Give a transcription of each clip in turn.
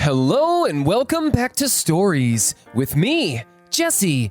Hello and welcome back to Stories with me, Jesse.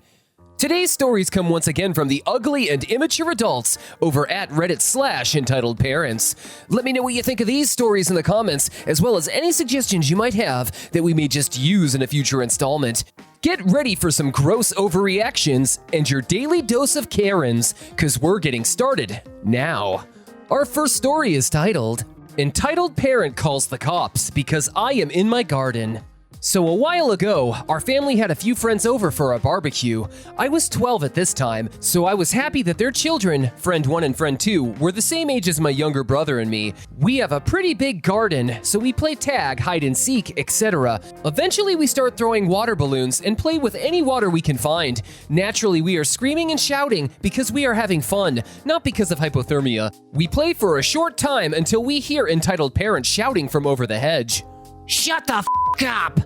Today's stories come once again from the ugly and immature adults over at Reddit/entitledparents. Let me know what you think of these stories in the comments, as well as any suggestions you might have that we may just use in a future installment. Get ready for some gross overreactions and your daily dose of Karens, cause we're getting started now. Our first story is titled, Entitled Parent Calls the Cops Because I Am in My Garden. So a while ago, our family had a few friends over for a barbecue. I was 12 at this time, so I was happy that their children, friend 1 and friend 2, were the same age as my younger brother and me. We have a pretty big garden, so we play tag, hide and seek, etc. Eventually we start throwing water balloons and play with any water we can find. Naturally, we are screaming and shouting because we are having fun, not because of hypothermia. We play for a short time until we hear entitled parents shouting from over the hedge. "Shut the f*** up!"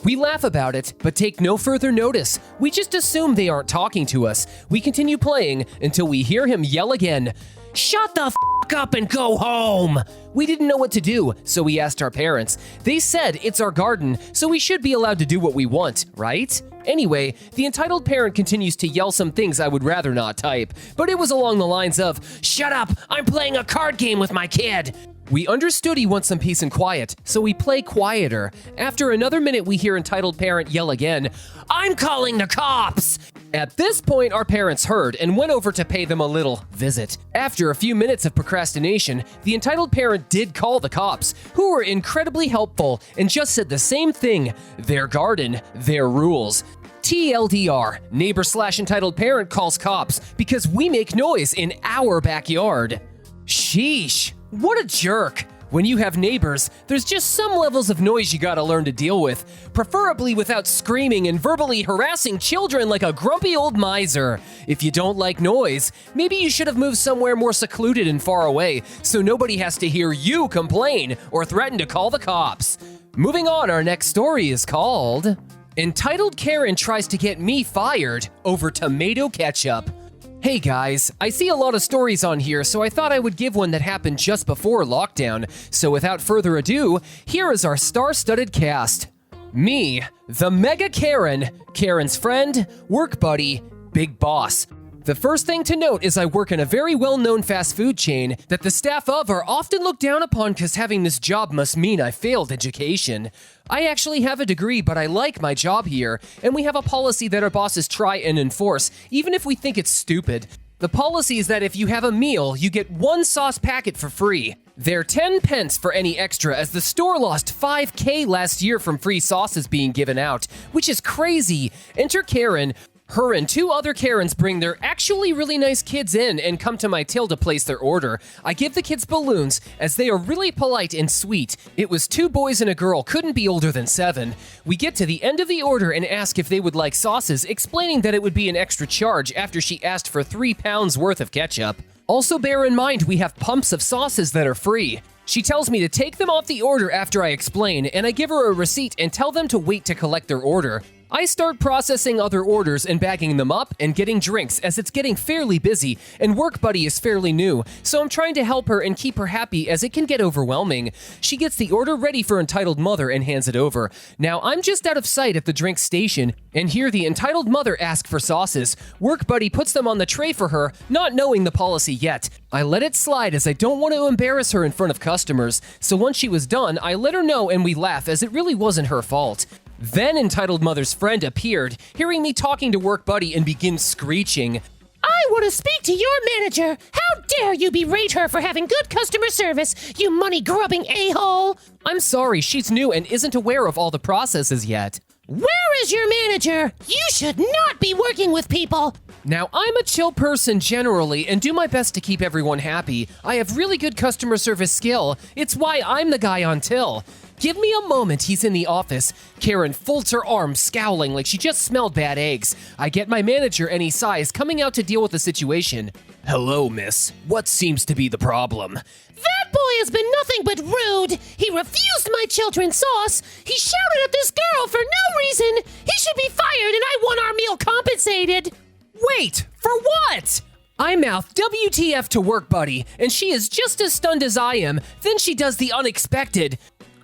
We laugh about it, but take no further notice. We just assume they aren't talking to us. We continue playing until we hear him yell again, "Shut the f*** up and go home!" We didn't know what to do, so we asked our parents. They said it's our garden, so we should be allowed to do what we want, right? Anyway, the entitled parent continues to yell some things I would rather not type, but it was along the lines of, "Shut up, I'm playing a card game with my kid." We understood he wants some peace and quiet, so we play quieter. After another minute, we hear entitled parent yell again, "I'm calling the cops!" At this point, our parents heard and went over to pay them a little visit. After a few minutes of procrastination, the entitled parent did call the cops, who were incredibly helpful and just said the same thing, their garden, their rules. TLDR, neighbor/entitled parent calls cops because we make noise in our backyard. Sheesh. What a jerk! When you have neighbors, there's just some levels of noise you gotta learn to deal with, preferably without screaming and verbally harassing children like a grumpy old miser. If you don't like noise, maybe you should have moved somewhere more secluded and far away so nobody has to hear you complain or threaten to call the cops. Moving on, our next story is called, Entitled Karen Tries to Get Me Fired Over Tomato Ketchup. Hey guys, I see a lot of stories on here, so I thought I would give one that happened just before lockdown. So without further ado, here is our star-studded cast. Me, the Mega Karen, Karen's friend, work buddy, big boss. The first thing to note is I work in a very well-known fast food chain that the staff of are often looked down upon because having this job must mean I failed education. I actually have a degree, but I like my job here, and we have a policy that our bosses try and enforce, even if we think it's stupid. The policy is that if you have a meal, you get one sauce packet for free. They're 10 pence for any extra, as the store lost $5,000 last year from free sauces being given out, which is crazy. Enter Karen. Her and 2 other Karens bring their actually really nice kids in and come to my till to place their order. I give the kids balloons, as they are really polite and sweet. It was 2 boys and a girl, couldn't be older than 7. We get to the end of the order and ask if they would like sauces, explaining that it would be an extra charge after she asked for 3 pounds worth of ketchup. Also bear in mind we have pumps of sauces that are free. She tells me to take them off the order after I explain, and I give her a receipt and tell them to wait to collect their order. I start processing other orders and bagging them up and getting drinks, as it's getting fairly busy, and work buddy is fairly new, so I'm trying to help her and keep her happy as it can get overwhelming. She gets the order ready for entitled mother and hands it over. Now I'm just out of sight at the drink station and hear the entitled mother ask for sauces. Work buddy puts them on the tray for her, not knowing the policy yet. I let it slide as I don't want to embarrass her in front of customers, so once she was done, I let her know and we laugh as it really wasn't her fault. Then entitled mother's friend appeared, hearing me talking to work buddy, and begins screeching, "I want to speak to your manager! How dare you berate her for having good customer service, you money-grubbing a-hole!" I'm sorry, she's new and isn't aware of all the processes yet. "Where is your manager? You should not be working with people!" Now, I'm a chill person generally and do my best to keep everyone happy. I have really good customer service skill. It's why I'm the guy on till. Give me a moment, he's in the office. Karen folds her arms, scowling like she just smelled bad eggs. I get my manager and he sighs, coming out to deal with the situation. "Hello, miss. What seems to be the problem?" "That boy has been nothing but rude. He refused my children's sauce. He shouted at this girl for no reason. He should be fired and I want our meal compensated." Wait, for what? I mouth WTF to work buddy, and she is just as stunned as I am. Then she does the unexpected.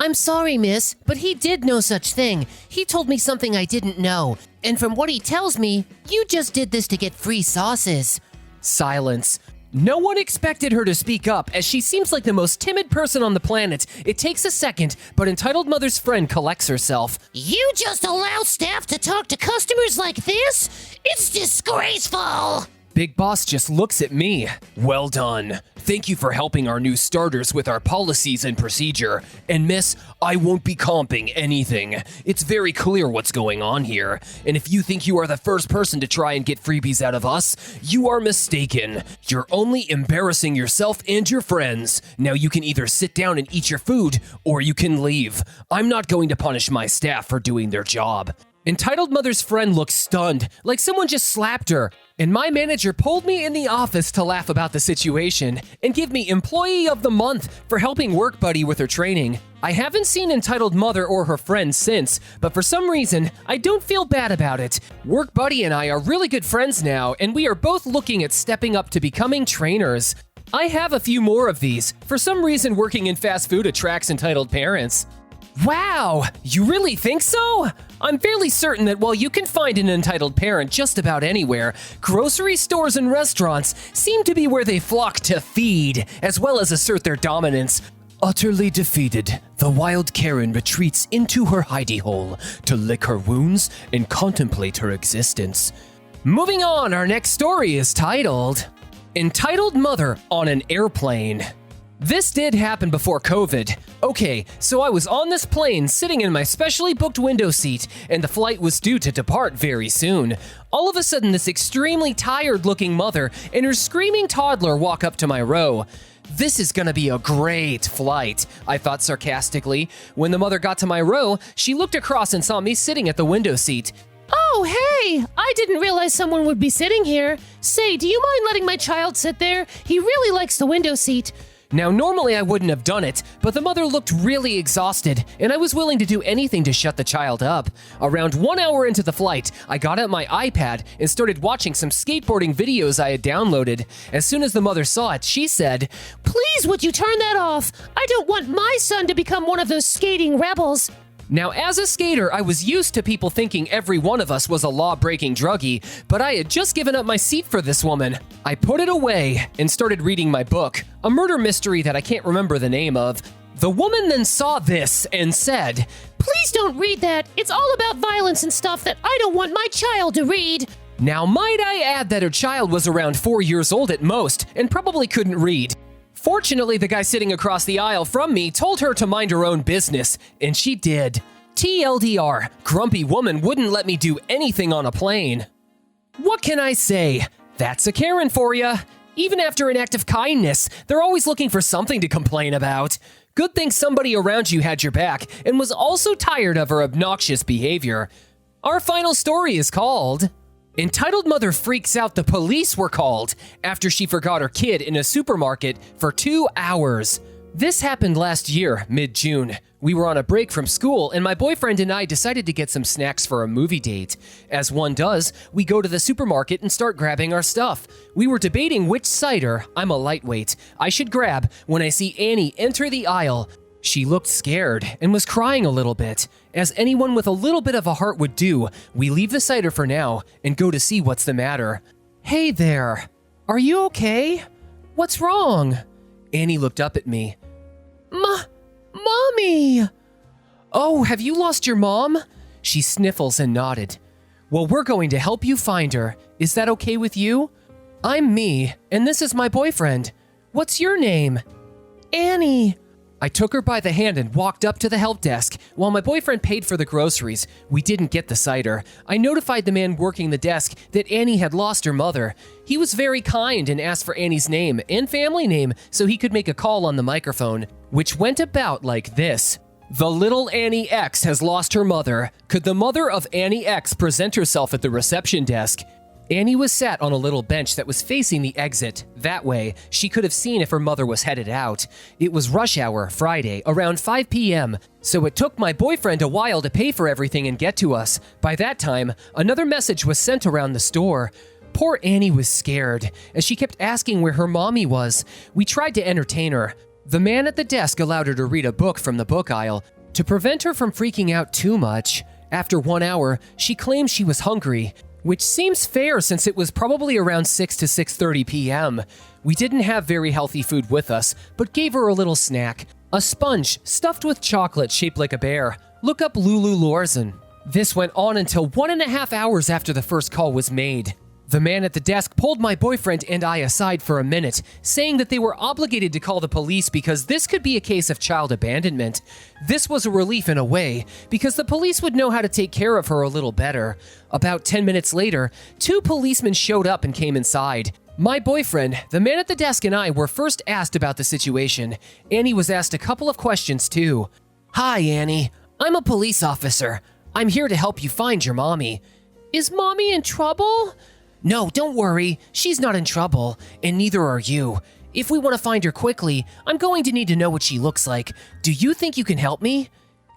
I'm sorry, miss, but he did no such thing. He told me something I didn't know. And from what he tells me, you just did this to get free sauces. Silence. No one expected her to speak up, as she seems like the most timid person on the planet. It takes a second, but entitled mother's friend collects herself. You just allow staff to talk to customers like this? It's disgraceful! Big Boss just looks at me. Well done. Thank you for helping our new starters with our policies and procedure. And miss, I won't be comping anything. It's very clear what's going on here. And if you think you are the first person to try and get freebies out of us, you are mistaken. You're only embarrassing yourself and your friends. Now you can either sit down and eat your food, or you can leave. I'm not going to punish my staff for doing their job. Entitled mother's friend looks stunned, like someone just slapped her. And my manager pulled me in the office to laugh about the situation and give me Employee of the Month for helping Work Buddy with her training. I haven't seen Entitled Mother or her friend since, but for some reason, I don't feel bad about it. Work Buddy and I are really good friends now, and we are both looking at stepping up to becoming trainers. I have a few more of these. For some reason, working in fast food attracts entitled parents. Wow, you really think so? I'm fairly certain that while you can find an entitled parent just about anywhere, grocery stores and restaurants seem to be where they flock to feed, as well as assert their dominance. Utterly defeated, the wild Karen retreats into her hidey hole to lick her wounds and contemplate her existence. Moving on, our next story is titled, Entitled Mother on an Airplane. This did happen before COVID. Okay, so I was on this plane sitting in my specially booked window seat, and the flight was due to depart very soon. All of a sudden, this extremely tired-looking mother and her screaming toddler walk up to my row. This is gonna be a great flight, I thought sarcastically. When the mother got to my row, she looked across and saw me sitting at the window seat. Oh, hey! I didn't realize someone would be sitting here. Say, do you mind letting my child sit there? He really likes the window seat. Now, normally I wouldn't have done it, but the mother looked really exhausted, and I was willing to do anything to shut the child up. Around 1 hour into the flight, I got out my iPad and started watching some skateboarding videos I had downloaded. As soon as the mother saw it, she said, "Please, would you turn that off? I don't want my son to become one of those skating rebels." Now, as a skater, I was used to people thinking every one of us was a law-breaking druggie, but I had just given up my seat for this woman. I put it away and started reading my book, a murder mystery that I can't remember the name of. The woman then saw this and said, "Please don't read that. It's all about violence and stuff that I don't want my child to read." Now, might I add that her child was around 4 years old at most and probably couldn't read. Fortunately, the guy sitting across the aisle from me told her to mind her own business, and she did. TLDR, grumpy woman wouldn't let me do anything on a plane. What can I say? That's a Karen for ya. Even after an act of kindness, they're always looking for something to complain about. Good thing somebody around you had your back and was also tired of her obnoxious behavior. Our final story is called, Entitled Mother Freaks Out the Police Were Called After She Forgot Her Kid in a Supermarket for 2 hours. This happened last year, mid-June. We were on a break from school, and my boyfriend and I decided to get some snacks for a movie date. As one does, we go to the supermarket and start grabbing our stuff. We were debating which cider, I'm a lightweight, I should grab when I see Annie enter the aisle. She looked scared and was crying a little bit. As anyone with a little bit of a heart would do, we leave the cider for now and go to see what's the matter. "Hey there, are you okay? What's wrong?" Annie looked up at me. Mommy! "Oh, have you lost your mom?" She sniffles and nodded. "Well, we're going to help you find her. Is that okay with you? I'm me, and this is my boyfriend. What's your name?" "Annie." I took her by the hand and walked up to the help desk. While my boyfriend paid for the groceries, we didn't get the cider. I notified the man working the desk that Annie had lost her mother. He was very kind and asked for Annie's name and family name so he could make a call on the microphone, which went about like this. "The little Annie X has lost her mother. Could the mother of Annie X present herself at the reception desk?" Annie was sat on a little bench that was facing the exit. That way, she could have seen if her mother was headed out. It was rush hour, Friday, around 5 p.m., so it took my boyfriend a while to pay for everything and get to us. By that time, another message was sent around the store. Poor Annie was scared, as she kept asking where her mommy was. We tried to entertain her. The man at the desk allowed her to read a book from the book aisle to prevent her from freaking out too much. After 1 hour, she claimed she was hungry, which seems fair since it was probably around 6 to 6:30 p.m. We didn't have very healthy food with us, but gave her a little snack. A sponge stuffed with chocolate shaped like a bear. Look up Lulu Lorzen. This went on until 1.5 hours after the first call was made. The man at the desk pulled my boyfriend and I aside for a minute, saying that they were obligated to call the police because this could be a case of child abandonment. This was a relief in a way, because the police would know how to take care of her a little better. About 10 minutes later, 2 policemen showed up and came inside. My boyfriend, the man at the desk, and I were first asked about the situation. Annie was asked a couple of questions too. "Hi, Annie. I'm a police officer. I'm here to help you find your mommy." "Is mommy in trouble?" "No, don't worry. She's not in trouble, and neither are you. If we want to find her quickly, I'm going to need to know what she looks like. Do you think you can help me?"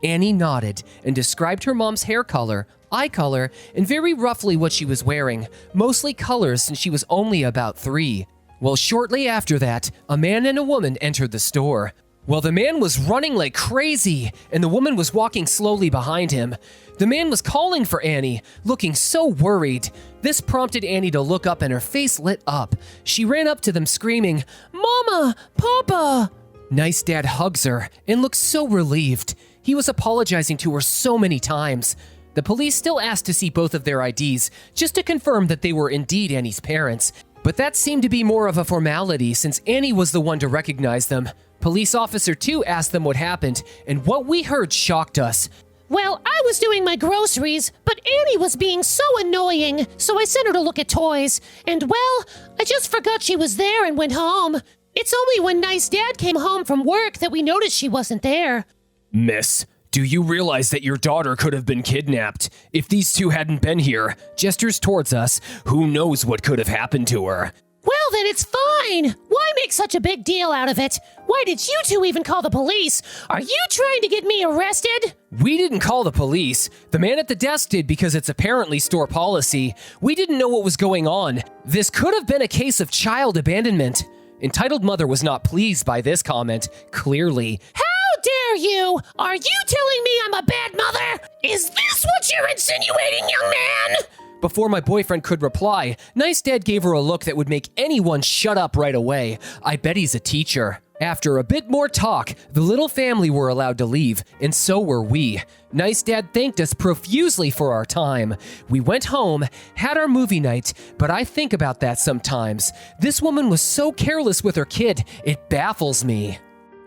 Annie nodded and described her mom's hair color, eye color, and very roughly what she was wearing, mostly colors since she was only about 3. Well, shortly after that, a man and a woman entered the store. Well, the man was running like crazy, and the woman was walking slowly behind him. The man was calling for Annie, looking so worried. This prompted Annie to look up and her face lit up. She ran up to them screaming, "Mama! Papa!" Nice Dad hugs her and looks so relieved. He was apologizing to her so many times. The police still asked to see both of their IDs, just to confirm that they were indeed Annie's parents. But that seemed to be more of a formality since Annie was the one to recognize them. Police Officer 2 asked them what happened, and what we heard shocked us. "Well, I was doing my groceries, but Annie was being so annoying, so I sent her to look at toys. And well, I just forgot she was there and went home. It's only when Nice Dad came home from work that we noticed she wasn't there." "Miss, do you realize that your daughter could have been kidnapped? If these 2 hadn't been here," gestures towards us, "who knows what could have happened to her?" "Well, then it's fine. Why make such a big deal out of it? Why did you 2 even call the police? Are you trying to get me arrested?" "We didn't call the police. The man at the desk did because it's apparently store policy. We didn't know what was going on. This could have been a case of child abandonment." Entitled Mother was not pleased by this comment, clearly. "How dare you? Are you telling me I'm a bad mother? Is this what you're insinuating, young man?" Before my boyfriend could reply, Nice Dad gave her a look that would make anyone shut up right away. I bet he's a teacher. After a bit more talk, the little family were allowed to leave, and so were we. Nice Dad thanked us profusely for our time. We went home, had our movie night, but I think about that sometimes. This woman was so careless with her kid, it baffles me.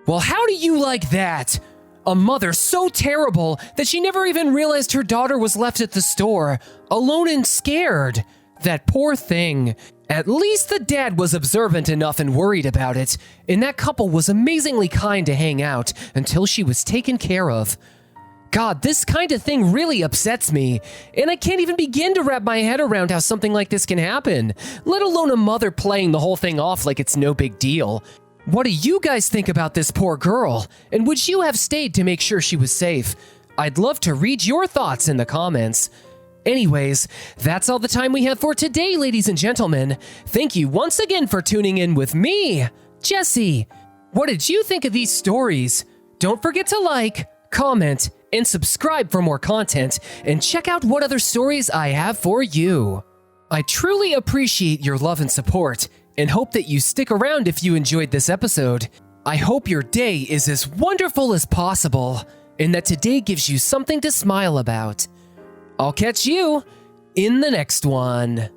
Well, how do you like that? A mother so terrible that she never even realized her daughter was left at the store, alone and scared. That poor thing. At least the dad was observant enough and worried about it, and that couple was amazingly kind to hang out until she was taken care of. God, this kind of thing really upsets me, and I can't even begin to wrap my head around how something like this can happen, let alone a mother playing the whole thing off like it's no big deal. What do you guys think about this poor girl? And would you have stayed to make sure she was safe? I'd love to read your thoughts in the comments. Anyways, that's all the time we have for today, ladies and gentlemen. Thank you once again for tuning in with me, Jesse. What did you think of these stories? Don't forget to like, comment, and subscribe for more content, and check out what other stories I have for you. I truly appreciate your love and support, and hope that you stick around if you enjoyed this episode. I hope your day is as wonderful as possible, and that today gives you something to smile about. I'll catch you in the next one.